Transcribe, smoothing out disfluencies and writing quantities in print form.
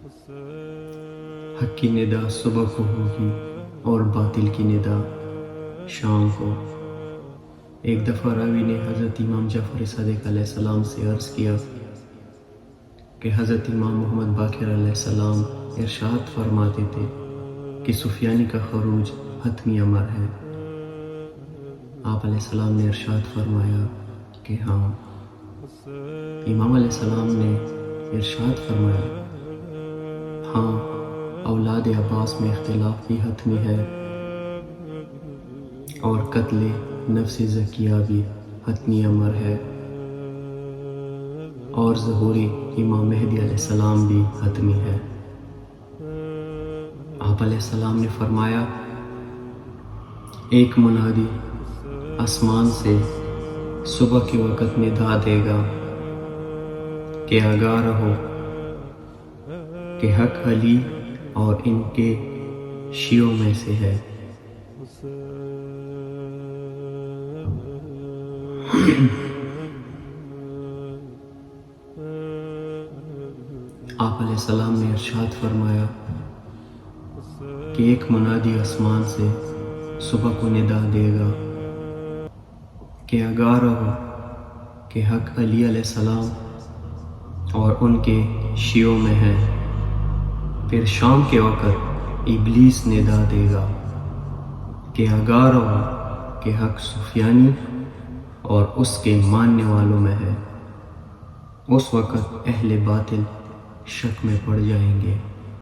حق کی ندا صبح کو ہوگی اور باطل کی ندا شام کو۔ ایک دفعہ راوی نے حضرت امام جعفر صادق علیہ السلام سے عرض کیا کہ حضرت امام محمد باقر علیہ السلام ارشاد فرماتے تھے کہ سفیانی کا خروج حتمی امر ہے۔ آپ علیہ السلام نے ارشاد فرمایا کہ ہاں۔ امام علیہ السلام نے ارشاد فرمایا ہاں، اولاد عباس میں اختلاف بھی حتمی ہے اور قتل نفس زکیہ بھی حتمی امر ہے، اور ظہور امام مہدی علیہ السلام بھی حتمی ہے۔ آپ علیہ السلام نے فرمایا ایک منادی آسمان سے صبح کے وقت ندا دے گا کہ آگاہ رہو کہ حق علی اور ان کے شیعوں میں سے ہے۔ آپ علیہ السلام نے ارشاد فرمایا کہ ایک منادی آسمان سے صبح کو ندا دے گا کہ آگاہ رہو کہ حق علی علیہ السلام اور ان کے شیعوں میں ہے۔ پھر شام کے وقت ابلیس ندا دے گا کہ آگاہ رہو کہ حق سفیانی اور اس کے ماننے والوں میں ہے۔ اس وقت اہل باطل شک میں پڑ جائیں گے۔